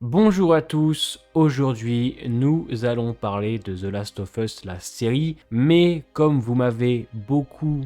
Bonjour à tous, aujourd'hui nous allons parler de The Last of Us, la série, mais comme vous m'avez beaucoup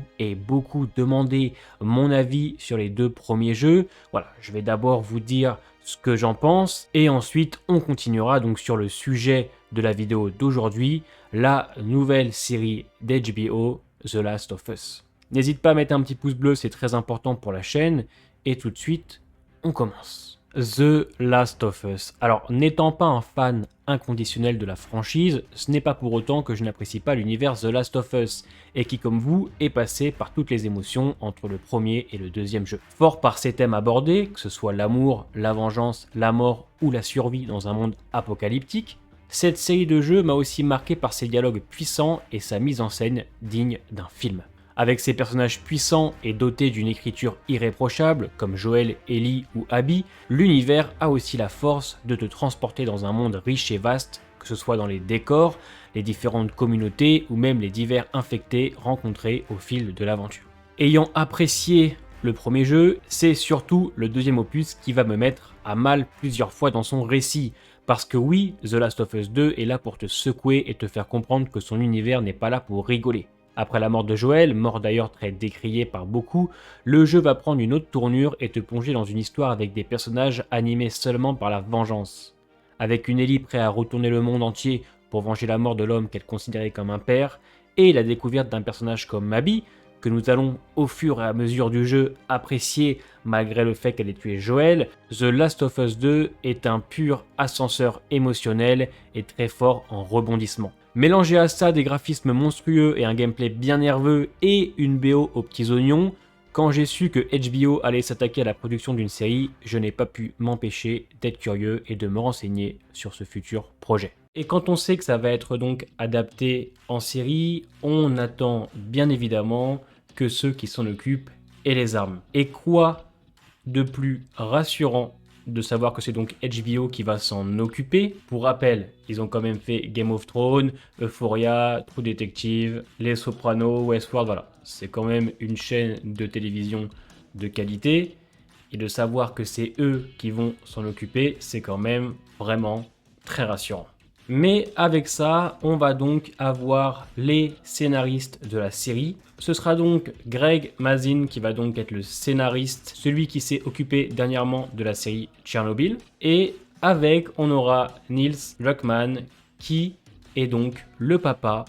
demandé mon avis sur les deux premiers jeux, voilà, je vais d'abord vous dire ce que j'en pense, et ensuite on continuera donc sur le sujet de la vidéo d'aujourd'hui, la nouvelle série d'HBO, The Last of Us. N'hésite pas à mettre un petit pouce bleu, c'est très important pour la chaîne, et tout de suite, on commence. The Last of Us. Alors, n'étant pas un fan inconditionnel de la franchise, ce n'est pas pour autant que je n'apprécie pas l'univers The Last of Us, et qui, comme vous, est passé par toutes les émotions entre le premier et le deuxième jeu. Fort par ces thèmes abordés, que ce soit l'amour, la vengeance, la mort ou la survie dans un monde apocalyptique, cette série de jeux m'a aussi marqué par ses dialogues puissants et sa mise en scène digne d'un film. Avec ses personnages puissants et dotés d'une écriture irréprochable, comme Joel, Ellie ou Abby, l'univers a aussi la force de te transporter dans un monde riche et vaste, que ce soit dans les décors, les différentes communautés ou même les divers infectés rencontrés au fil de l'aventure. Ayant apprécié le premier jeu, c'est surtout le deuxième opus qui va me mettre à mal plusieurs fois dans son récit, parce que oui, The Last of Us 2 est là pour te secouer et te faire comprendre que son univers n'est pas là pour rigoler. Après la mort de Joel, mort d'ailleurs très décriée par beaucoup, le jeu va prendre une autre tournure et te plonger dans une histoire avec des personnages animés seulement par la vengeance. Avec une Ellie prête à retourner le monde entier pour venger la mort de l'homme qu'elle considérait comme un père, et la découverte d'un personnage comme Abby, que nous allons au fur et à mesure du jeu apprécier malgré le fait qu'elle ait tué Joel, The Last of Us 2 est un pur ascenseur émotionnel et très fort en rebondissement. Mélanger à ça des graphismes monstrueux et un gameplay bien nerveux et une BO aux petits oignons, quand j'ai su que HBO allait s'attaquer à la production d'une série, je n'ai pas pu m'empêcher d'être curieux et de me renseigner sur ce futur projet. Et quand on sait que ça va être donc adapté en série, on attend bien évidemment que ceux qui s'en occupent aient les armes. Et quoi de plus rassurant de savoir que c'est donc HBO qui va s'en occuper. Pour rappel, ils ont quand même fait Game of Thrones, Euphoria, True Detective, Les Sopranos, Westworld, voilà. C'est quand même une chaîne de télévision de qualité. Et de savoir que c'est eux qui vont s'en occuper, c'est quand même vraiment très rassurant. Mais avec ça, on va donc avoir les scénaristes de la série. Ce sera donc Greg Mazin qui va donc être le scénariste, celui qui s'est occupé dernièrement de la série Tchernobyl. Et avec, on aura Nils Druckmann qui est donc le papa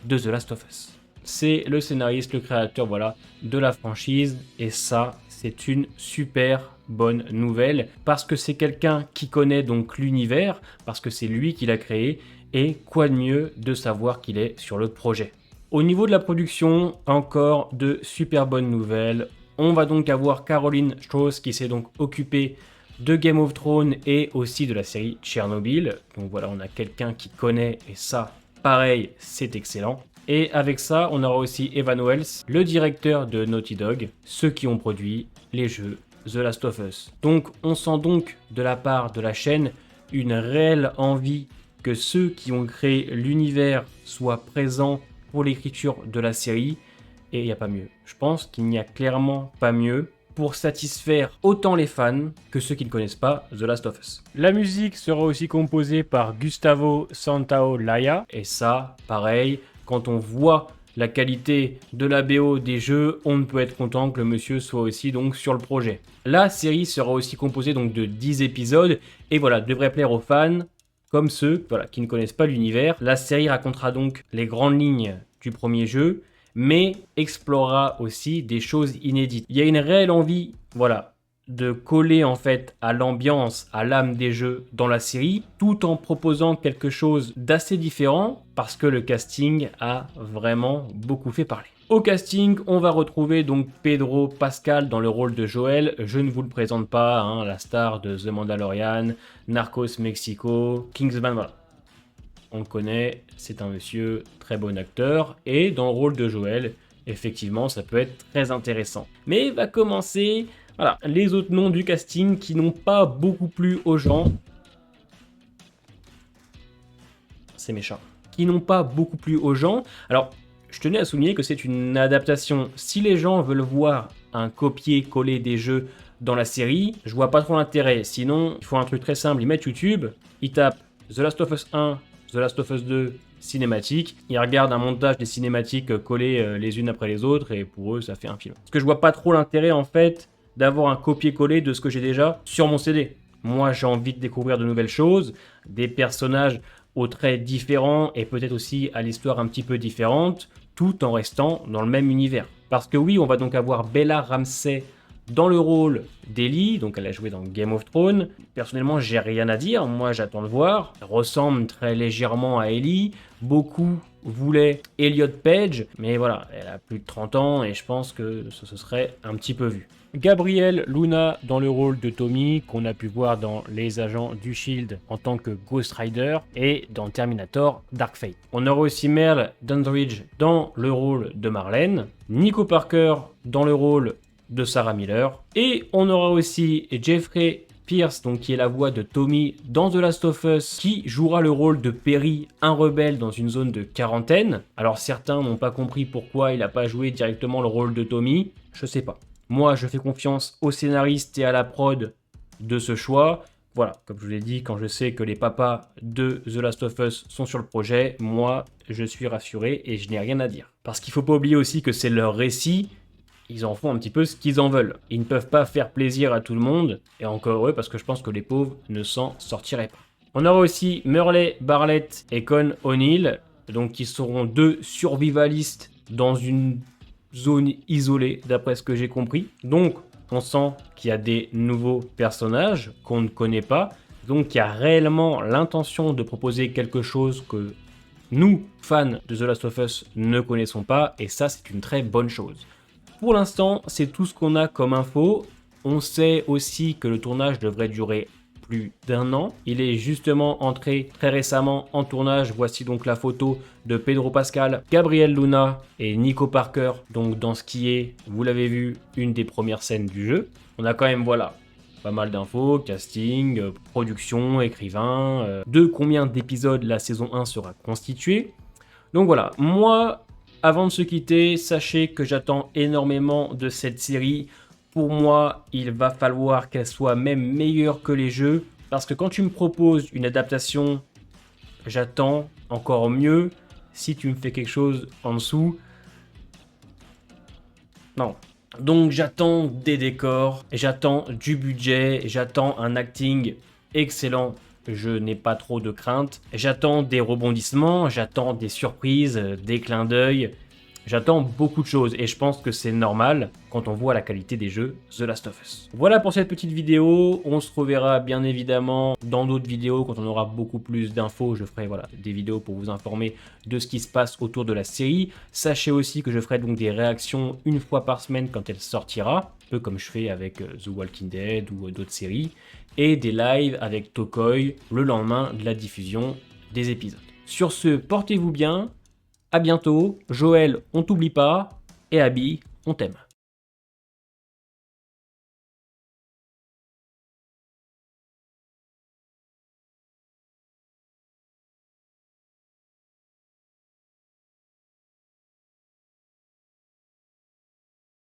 de The Last of Us. C'est le scénariste, le créateur, voilà, de la franchise. Et ça, c'est une super bonne nouvelle parce que c'est quelqu'un qui connaît donc l'univers, parce que c'est lui qui l'a créé, et quoi de mieux de savoir qu'il est sur le projet. Au niveau de la production, encore de super bonnes nouvelles. On va donc avoir Caroline Strauss qui s'est donc occupée de Game of Thrones et aussi de la série Tchernobyl. Donc voilà, on a quelqu'un qui connaît et ça, pareil, c'est excellent. Et avec ça, on aura aussi Evan Wells, le directeur de Naughty Dog, ceux qui ont produit les jeux The Last of Us. Donc on sent donc de la part de la chaîne une réelle envie que ceux qui ont créé l'univers soient présents pour l'écriture de la série, et il n'y a pas mieux. Je pense qu'il n'y a clairement pas mieux pour satisfaire autant les fans que ceux qui ne connaissent pas The Last of Us. La musique sera aussi composée par Gustavo Santaolalla, et ça, pareil, quand on voit la qualité de la BO des jeux, on ne peut être content que le monsieur soit aussi donc sur le projet. La série sera aussi composée donc de 10 épisodes, et voilà, devrait plaire aux fans, comme ceux voilà, qui ne connaissent pas l'univers. La série racontera donc les grandes lignes du premier jeu, mais explorera aussi des choses inédites. Il y a une réelle envie, voilà, de coller en fait à l'ambiance, à l'âme des jeux dans la série, tout en proposant quelque chose d'assez différent, parce que le casting a vraiment beaucoup fait parler. Au casting, on va retrouver donc Pedro Pascal dans le rôle de Joel. Je ne vous le présente pas, hein, la star de The Mandalorian, Narcos Mexico, Kingsman, voilà. On le connaît, c'est un monsieur très bon acteur, et dans le rôle de Joel, effectivement, ça peut être très intéressant. Mais va commencer, voilà, les autres noms du casting qui n'ont pas beaucoup plu aux gens. C'est méchant. Qui n'ont pas beaucoup plu aux gens. Alors, je tenais à souligner que c'est une adaptation. Si les gens veulent voir un copier-coller des jeux dans la série, je vois pas trop l'intérêt. Sinon, ils font un truc très simple, ils mettent YouTube, ils tapent The Last of Us 1, The Last of Us 2, cinématique, ils regardent un montage des cinématiques collées les unes après les autres, et pour eux, ça fait un film. Parce que je vois pas trop l'intérêt, en fait, d'avoir un copier-coller de ce que j'ai déjà sur mon CD. Moi, j'ai envie de découvrir de nouvelles choses, des personnages aux traits différents et peut-être aussi à l'histoire un petit peu différente, tout en restant dans le même univers. Parce que oui, on va donc avoir Bella Ramsey dans le rôle d'Ellie, donc elle a joué dans Game of Thrones. Personnellement, j'ai rien à dire, moi j'attends de voir. Elle ressemble très légèrement à Ellie. Beaucoup voulaient Elliot Page, mais voilà, elle a plus de 30 ans et je pense que ce serait un petit peu vu. Gabriel Luna dans le rôle de Tommy, qu'on a pu voir dans Les Agents du Shield en tant que Ghost Rider et dans Terminator Dark Fate. On aura aussi Merle Dandridge dans le rôle de Marlene, Nico Parker dans le rôle de Sarah Miller, et on aura aussi Jeffrey Pierce, donc qui est la voix de Tommy dans The Last of Us, qui jouera le rôle de Perry, un rebelle dans une zone de quarantaine. Alors certains n'ont pas compris pourquoi il n'a pas joué directement le rôle de Tommy, je sais pas. Moi, je fais confiance au scénariste et à la prod de ce choix. Voilà, comme je vous l'ai dit, quand je sais que les papas de The Last of Us sont sur le projet, moi, je suis rassuré et je n'ai rien à dire. Parce qu'il ne faut pas oublier aussi que c'est leur récit, ils en font un petit peu ce qu'ils en veulent. Ils ne peuvent pas faire plaisir à tout le monde, et encore heureux parce que je pense que les pauvres ne s'en sortiraient pas. On aura aussi Murley Barlett et Con O'Neill, donc qui seront deux survivalistes dans une zone isolée, d'après ce que j'ai compris. Donc, on sent qu'il y a des nouveaux personnages qu'on ne connaît pas. Donc, il y a réellement l'intention de proposer quelque chose que nous, fans de The Last of Us, ne connaissons pas. Et ça, c'est une très bonne chose. Pour l'instant, c'est tout ce qu'on a comme info. On sait aussi que le tournage devrait durer plus d'1 an. Il est justement entré très récemment en tournage. Voici donc la photo de Pedro Pascal, Gabriel Luna et Nico Parker, donc dans ce qui est, vous l'avez vu, une des premières scènes du jeu. On a quand même, voilà, pas mal d'infos, casting, production, écrivain, de combien d'épisodes la saison 1 sera constituée. Donc voilà, moi, avant de se quitter, sachez que j'attends énormément de cette série. Pour moi, il va falloir qu'elle soit même meilleure que les jeux, parce que quand tu me proposes une adaptation, j'attends encore mieux. Si tu me fais quelque chose en dessous, non. Donc j'attends des décors, j'attends du budget, j'attends un acting excellent. Je n'ai pas trop de crainte. J'attends des rebondissements, j'attends des surprises, des clins d'œil. J'attends beaucoup de choses et je pense que c'est normal quand on voit la qualité des jeux The Last of Us. Voilà pour cette petite vidéo, on se reverra bien évidemment dans d'autres vidéos quand on aura beaucoup plus d'infos. Je ferai voilà, des vidéos pour vous informer de ce qui se passe autour de la série. Sachez aussi que je ferai donc des réactions une fois par semaine quand elle sortira, un peu comme je fais avec The Walking Dead ou d'autres séries, et des lives avec Tokoi le lendemain de la diffusion des épisodes. Sur ce, portez-vous bien. À bientôt, Joël, on t'oublie pas, et Abby, on t'aime.